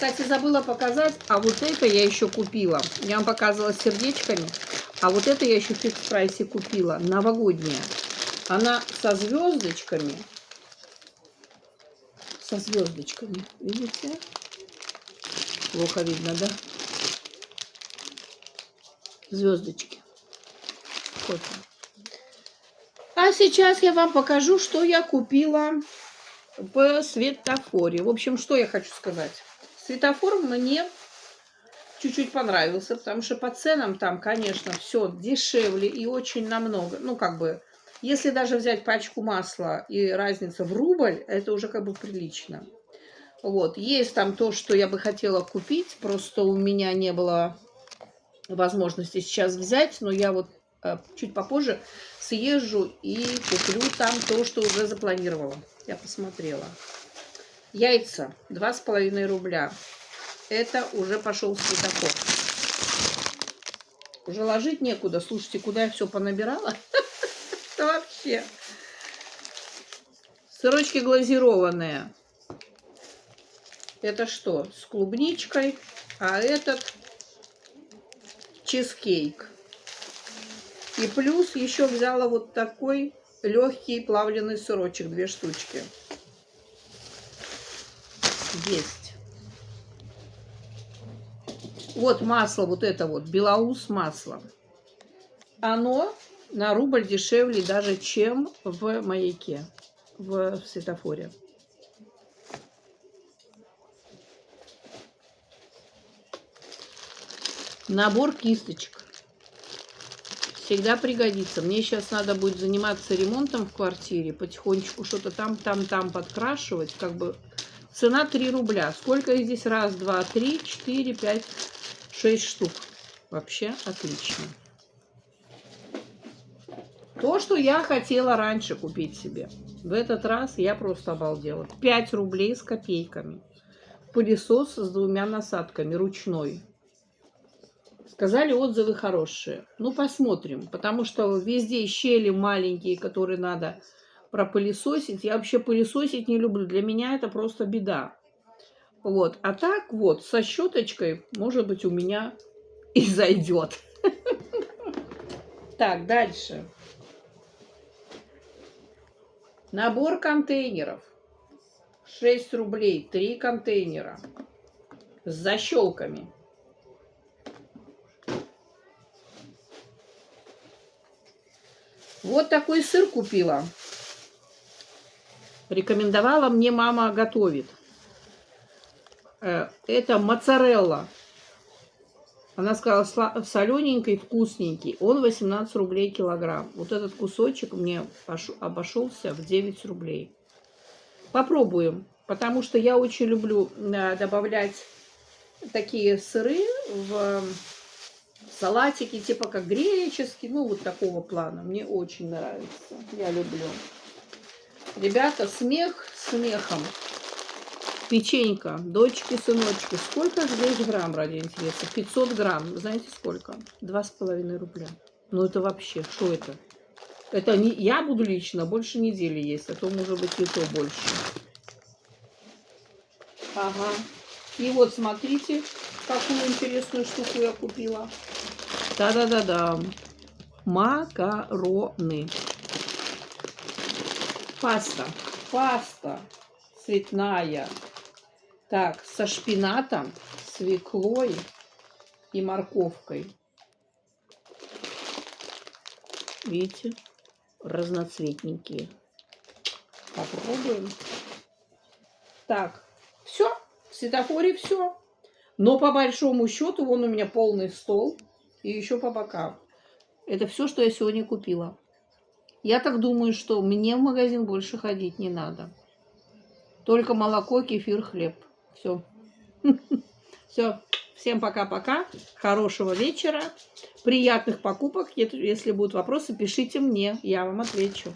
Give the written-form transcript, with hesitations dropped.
Кстати, забыла показать, а вот это я еще купила. Я вам показывала с сердечками. А вот это я еще в фикс прайсе купила. Новогодняя. Она со звездочками. Со звездочками. Видите? Плохо видно, да? Звездочки. Вот. А сейчас я вам покажу, что я купила в светофоре. В общем, что я хочу сказать. Светофор мне чуть-чуть понравился, потому что по ценам там, конечно, все дешевле и очень намного. Ну, как бы, если даже взять пачку масла и разница в рубль, это уже как бы прилично. Вот, есть там то, что я бы хотела купить, просто у меня не было возможности сейчас взять, но я вот чуть попозже съезжу и куплю там то, что уже запланировала. Я посмотрела. Яйца 2,5 рубля. Это уже пошел светофор. Уже ложить некуда. Слушайте, куда я все понабирала? Это вообще. Сырочки глазированные. Это что? С клубничкой. А этот чизкейк. И плюс еще взяла вот такой легкий плавленый сырочек. 2 штучки. Есть. Вот масло, вот это вот, Белаус масло. Оно на рубль дешевле даже, чем в Маяке, в светофоре. Набор кисточек. Всегда пригодится. Мне сейчас надо будет заниматься ремонтом в квартире, потихонечку что-то там подкрашивать. Как бы цена 3 рубля. Сколько их здесь? Раз, два, три, 4, 5, 6 штук. Вообще отлично. То, что я хотела раньше купить себе. В этот раз я просто обалдела. 5 рублей с копейками. Пылесос с 2 насадками, ручной. Сказали, отзывы хорошие. Ну, посмотрим. Потому что везде щели маленькие, которые надо пропылесосить. Я вообще пылесосить не люблю. Для меня это просто беда. Вот. А так вот, со щеточкой, может быть, у меня и зайдет. Так, дальше. Набор контейнеров. 6 рублей. 3 контейнера. С защелками. Вот такой сыр купила. Рекомендовала мне мама готовит. Это моцарелла. Она сказала, солененький, вкусненький. Он 18 рублей килограмм. Вот этот кусочек мне обошелся в 9 рублей. Попробуем. Потому что я очень люблю добавлять такие сыры в салатики, типа как греческий. Ну, вот такого плана. Мне очень нравится. Я люблю. Ребята, смех смехом. Печенька, дочки, сыночки. Сколько здесь грамм, ради интереса? 500 грамм. Знаете сколько? 2,5 рубля. Ну это вообще, что это? Это не, я буду лично больше недели есть, а то может быть и то больше. Ага. И вот смотрите, какую интересную штуку я купила. Да-да-да-да. Макароны. Паста. Паста цветная. Так, со шпинатом, свеклой и морковкой. Видите? Разноцветненькие. Попробуем. Так, все. В светофоре все. Но по большому счету, вон у меня полный стол. И еще по бокам. Это все, что я сегодня купила. Я так думаю, что мне в магазин больше ходить не надо. Только молоко, кефир, хлеб. Все. Все. Всем пока-пока. Хорошего вечера. Приятных покупок. Если будут вопросы, пишите мне. Я вам отвечу.